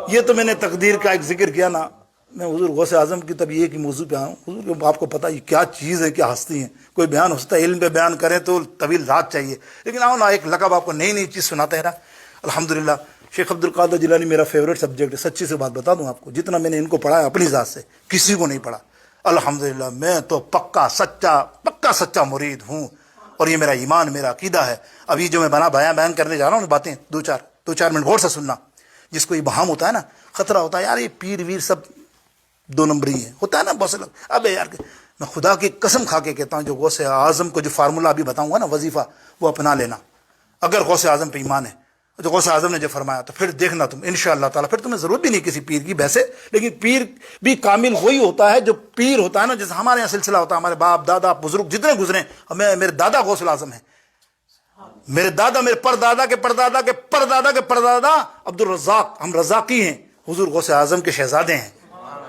یہ تو میں نے تقدیر کا ایک ذکر کیا نا، میں حضور غوث اعظم کی تب یہ کہ موضوع پہ آؤں. حضور آپ کو پتہ یہ کیا چیز ہے، کیا ہستی ہیں. کوئی بیان ہو سکتا ہے، علم پہ بیان کریں تو طویل رات چاہیے، لیکن آؤ نا ایک لقب آپ کو نئی نئی چیز سناتا ہے نا. الحمدللہ شیخ عبد القادر جیلانی میرا فیوریٹ سبجیکٹ ہے. سچی سے بات بتا دوں آپ کو، جتنا میں نے ان کو پڑھا ہے اپنی ذات سے کسی کو نہیں پڑھا. الحمدللہ میں تو پکا سچا مرید ہوں، اور یہ میرا ایمان، میرا عقیدہ ہے. ابھی جو میں بیان کرنے جا رہا ہوں باتیں، دو چار منٹ غور سے سننا. جس کو یہ بہام ہوتا ہے نا، خطرہ ہوتا ہے یار یہ پیر ویر سب دو نمبری ہیں، ہوتا ہے نا بہت سے لوگ. ابے یار میں خدا کی قسم کھا کے کہتا ہوں، جو غوث اعظم کو جو فارمولہ ابھی بتاؤں گا نا، وظیفہ، وہ اپنا لینا. اگر غوث اعظم پہ ایمان ہے، جو غوث اعظم نے جو فرمایا، تو پھر دیکھنا تم انشاءاللہ تعالیٰ، پھر تمہیں ضرورت بھی نہیں کسی پیر کی. ویسے لیکن پیر بھی کامل وہی ہوتا ہے جو پیر ہوتا ہے نا. جیسے ہمارے یہاں سلسلہ ہوتا ہے، ہمارے باپ دادا بزرگ جتنے گزرے، میرے دادا غوث اعظم ہیں، میرے دادا، میرے پردادا کے پردادا کے پردادا کے پردادا عبد الرزاق، ہم رزاقی ہیں، حضور غوث اعظم کے شہزادے ہیں،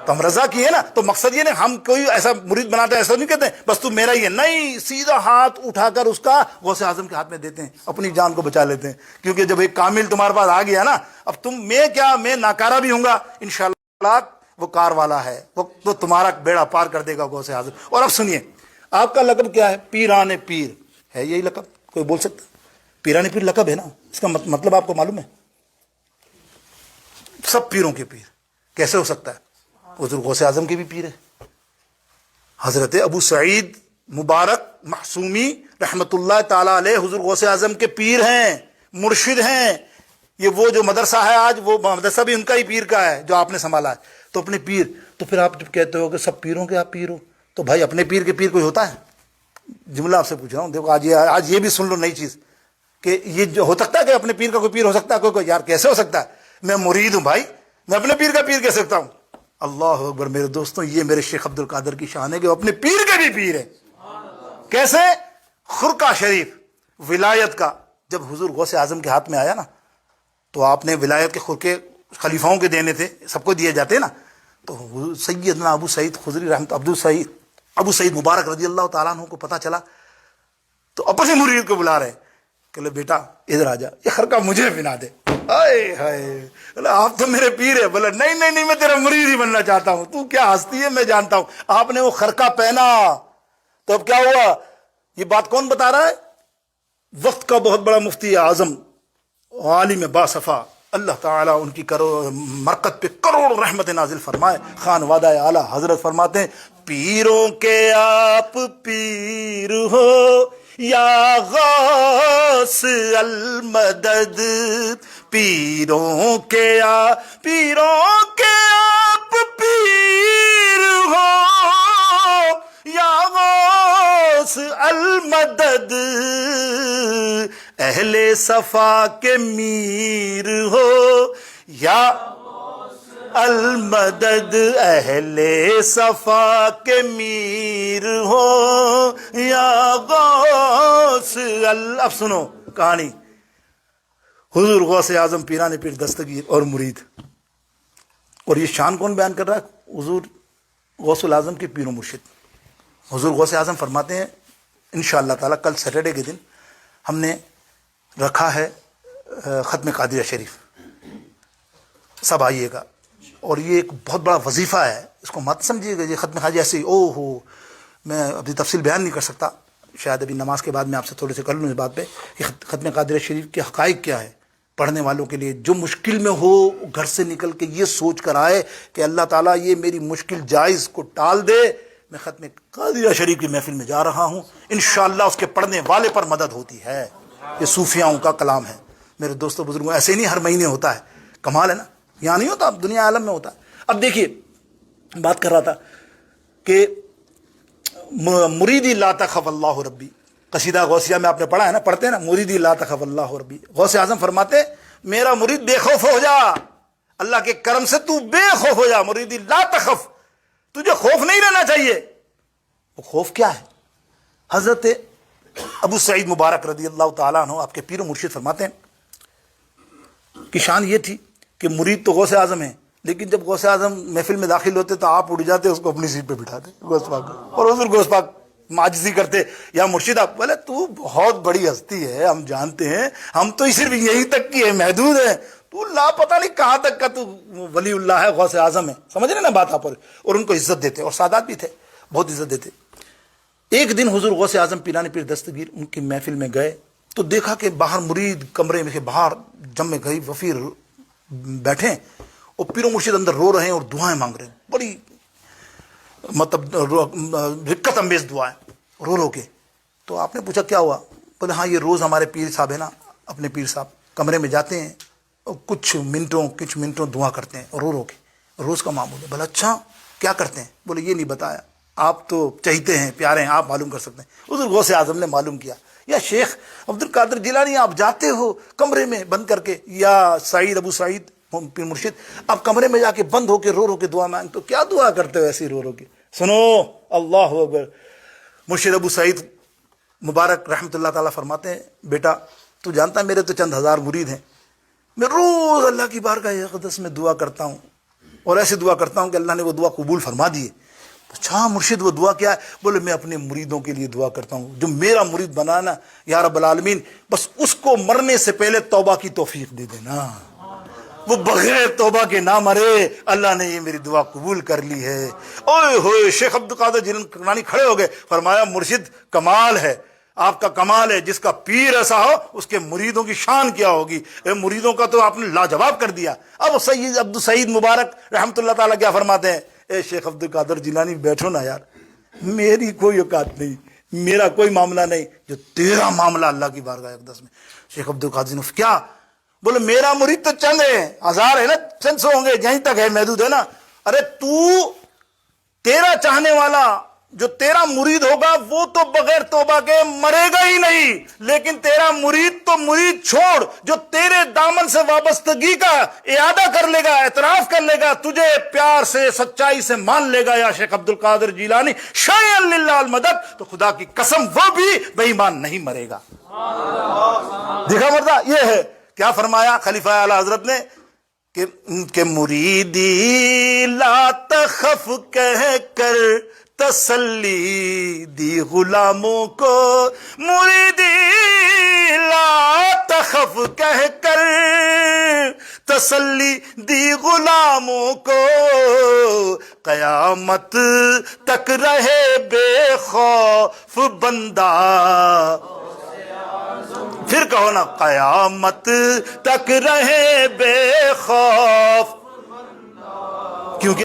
تو ہم رزاقی ہیں نا. تو مقصد یہ نہیں ہم کوئی ایسا مرید بناتے ہیں، ایسا نہیں کہتے ہیں بس تم میرا ہی ہے، نہیں، سیدھا ہاتھ اٹھا کر اس کا غوث اعظم کے ہاتھ میں دیتے ہیں، اپنی جان کو بچا لیتے ہیں. کیونکہ جب ایک کامل تمہارے پاس آ گیا نا، اب میں ناکارہ بھی ہوں گا انشاءاللہ، وہ کار والا ہے، وہ تو تمہارا بیڑا پار کر دے گا غوث اعظم. اور اب سنیے، آپ کا لقب کیا ہے؟ پیران پیر ہے، یہی لقب کوئی بول سکتا؟ پیران پیر لقب ہے نا، اس کا مطلب آپ کو معلوم ہے؟ سب پیروں کے پیر کیسے ہو سکتا ہے؟ حضور غوث اعظم کے بھی پیر ہے، حضرت ابو سعید مبارک محسومی رحمت اللہ تعالی علیہ حضور غوث اعظم کے پیر ہیں، مرشد ہیں. یہ وہ جو مدرسہ ہے آج، وہ مدرسہ بھی ان کا ہی پیر کا ہے جو آپ نے سنبھالا ہے. تو اپنے پیر، تو پھر آپ جب کہتے ہو کہ سب پیروں کے آپ پیر ہو، تو بھائی اپنے پیر کے پیر کوئی ہوتا ہے؟ جملہ آپ سے پوچھ رہا ہوں. دیکھو آج یہ بھی سن لو نئی چیز، کہ یہ جو ہو سکتا ہے کہ اپنے پیر کا کوئی پیر ہو سکتا ہے؟ کوئی یار کیسے ہو سکتا ہے؟ میں مرید ہوں بھائی، میں اپنے پیر کا پیر کہہ سکتا ہوں؟ اللہ اکبر میرے دوستوں، یہ میرے شیخ عبد القادر کی شان ہے کہ وہ اپنے پیر کے بھی پیر ہے. کیسے؟ خرقہ شریف ولایت کا جب حضور غوث اعظم کے ہاتھ میں آیا نا، تو آپ نے ولایت کے خرقے خلیفاؤں کے دینے تھے، سب کو دیے جاتے نا. تو سیدنا ابو سعید خدری رحمت ابو سعید مبارک رضی اللہ تعالیٰ عنہ کو پتہ چلا، تو اپنے مرید کو بلا رہے کہ لے بیٹا ادھر آ جا، یہ خرقہ مجھے بنا دے. آئے ہائے، آپ تو میرے پیر ہے. بولا نہیں میں تیرا مرید ہی بننا چاہتا ہوں. تو کیا ہستی ہے میں جانتا ہوں. آپ نے وہ خرقہ پہنا، تو اب کیا ہوا؟ یہ بات کون بتا رہا ہے؟ وقت کا بہت بڑا مفتی اعظم، عالم باصفا، اللہ تعالیٰ ان کی مرکت پہ کروڑ رحمت نازل فرمائے، خان وعدہ اعلیٰ حضرت فرماتے ہیں، پیروں کے آپ پیر ہو یا غوث المدد، پیروں کے آپ پیر ہو یا غوث المدد، اہل صفا کے میر ہو یا المدد، اہل صفا کے میر ہو یا غوث اب سنو کہانی. حضور غوث اعظم پیران پیر دستگیر اور مرید. اور یہ شان کون بیان کر رہا ہے؟ حضور غوث اعظم کے پیر و مرشد. حضور غوث اعظم فرماتے ہیں انشاءاللہ تعالیٰ کل سیٹرڈے کے دن ہم نے رکھا ہے ختم قادریہ شریف، سب آئیے گا. اور یہ ایک بہت بڑا وظیفہ ہے، اس کو مت سمجھیے گا یہ ختم قادریہ ایسے میں ابھی تفصیل بیان نہیں کر سکتا، شاید ابھی نماز کے بعد میں آپ سے تھوڑے سے کر لوں اس بات پہ کہ ختم قادریہ شریف کے حقائق کیا ہے. پڑھنے والوں کے لیے جو مشکل میں ہو، گھر سے نکل کے یہ سوچ کر آئے کہ اللہ تعالیٰ یہ میری مشکل جائز کو ٹال دے، میں ختم قادریہ شریف کی محفل میں جا رہا ہوں، انشاءاللہ اس کے پڑھنے والے پر مدد ہوتی ہے. یہ صوفیاؤں کا کلام ہے میرے دوستوں بزرگوں. ایسے نہیں ہر مہینے ہوتا ہے، کمال ہے نا. یہاں نہیں ہوتا، اب دنیا عالم میں ہوتا ہے. اب دیکھیے بات کر رہا تھا کہ مریدی لا تخف اللہ ربی، قصیدہ غوثیہ میں آپ نے پڑھا ہے نا، پڑھتے ہیں نا، مریدی لا تخف اللہ ربی. غوث اعظم فرماتے میرا مرید بے خوف ہو جا، اللہ کے کرم سے تو بے خوف ہو جا. مریدی لا تخف، تجھے خوف نہیں رہنا چاہیے. وہ خوف کیا ہے؟ حضرت ابو سعید مبارک رضی اللہ تعالیٰ عنہ آپ کے پیر و مرشد فرماتے ہیں کہ شان یہ تھی کہ مرید تو غوث اعظم ہے، لیکن جب غوث اعظم محفل میں داخل ہوتے تو آپ اٹھ جاتے، اس کو اپنی سیٹ پہ بٹھاتے غوث پاک، اور حضور غوث پاک معجزی کرتے، یا مرشد آپ بولے تو بہت بڑی ہستی ہے، ہم جانتے ہیں، ہم تو صرف یہی تک کی ہے، محدود ہے، تو اللہ پتہ نہیں کہاں تک کا تو ولی اللہ ہے، غوث اعظم ہے، سمجھ رہے نا بات آپ؟ اور ان کو عزت دیتے، اور سادات بھی تھے، بہت عزت دیتے۔ ایک دن حضور غوث اعظم پیران پیر دستگیر ان کی محفل میں گئے تو دیکھا کہ باہر مرید کمرے میں سے باہر جمع گئی وفیر بیٹھے، اور پیر و مرشد اندر رو رہے ہیں اور دعائیں مانگ رہے ہیں، بڑی مطلب رقت انگیز دعائیں رو رو کے۔ تو آپ نے پوچھا کیا ہوا؟ بولے ہاں یہ روز ہمارے پیر صاحب ہے نا، اپنے پیر صاحب کمرے میں جاتے ہیں اور کچھ منٹوں دعا کرتے ہیں رو رو کے، روز کا معمول ہے۔ بولا اچھا کیا کرتے ہیں؟ بولے یہ نہیں بتایا، آپ تو چہتے ہیں، پیارے ہیں، آپ معلوم کر سکتے ہیں۔ حضور غوث اعظم نے معلوم کیا، یا شیخ عبد القادر جیلانی آپ جاتے ہو کمرے میں بند کر کے، یا سعید ابو سعید پیر مرشد آپ کمرے میں جا کے بند ہو کے رو رو کے دعا مانگ، تو کیا دعا کرتے ہو ایسی رو رو کے؟ سنو، اللہ اکبر۔ مرشد ابو سعید مبارک رحمۃ اللہ تعالیٰ فرماتے ہیں بیٹا تو جانتا ہے میرے تو چند ہزار مرید ہیں، میں روز اللہ کی بارگاہ اقدس میں دعا کرتا ہوں، اور ایسے دعا کرتا ہوں کہ اللہ نے وہ دعا قبول فرما دیے۔ اچھا مرشد وہ دعا کیا ہے؟ بولے میں اپنے مریدوں کے لیے دعا کرتا ہوں، جو میرا مرید بنانا یا رب العالمین بس اس کو مرنے سے پہلے توبہ کی توفیق دے دینا، وہ بغیر توبہ کے نہ مرے، اللہ نے یہ میری دعا قبول کر لی ہے۔ اوئے ہوئے شیخ عبد القادر جیلانی کھڑے ہو گئے، فرمایا مرشد کمال ہے، آپ کا کمال ہے، جس کا پیر ایسا ہو اس کے مریدوں کی شان کیا ہوگی، مریدوں کا تو آپ نے لاجواب کر دیا۔ اب سید عبد السعید مبارک رحمۃ اللہ تعالیٰ کیا فرماتے ہیں؟ اے شیخ عبد القادر جیلانی بیٹھو نا یار، میری کوئی اوقات نہیں، میرا کوئی معاملہ نہیں، جو تیرا معاملہ اللہ کی بارگاہ اقدس میں۔ شیخ عبد القادر جیلانی کیا؟ بولے میرا مرید تو چند ہے، ہزار ہے نا، چند سو ہوں گے، یہیں تک ہے، محدود ہے نا۔ ارے تو تیرا چاہنے والا جو تیرا مرید ہوگا وہ تو بغیر توبہ کے مرے گا ہی نہیں، لیکن تیرا مرید تو مرید چھوڑ، جو تیرے دامن سے وابستگی کا اعادہ کر لے گا، اعتراف کر لے گا، تجھے پیار سے سچائی سے مان لے گا یا شیخ عبد القادر جیلانی شیئا للہ المدد، تو خدا کی قسم وہ بھی بے ایمان نہیں مرے گا۔ دیکھا مردہ، یہ ہے کیا فرمایا خلیفہ اعلیٰ حضرت نے کہ مریدی لا تخف کہہ کر تسلی دی غلاموں کو، مریدی لا تخف کہہ کر تسلی دی غلاموں کو، قیامت تک رہے بے خوف بندہ، پھر کہو نا قیامت تک رہے بے خوف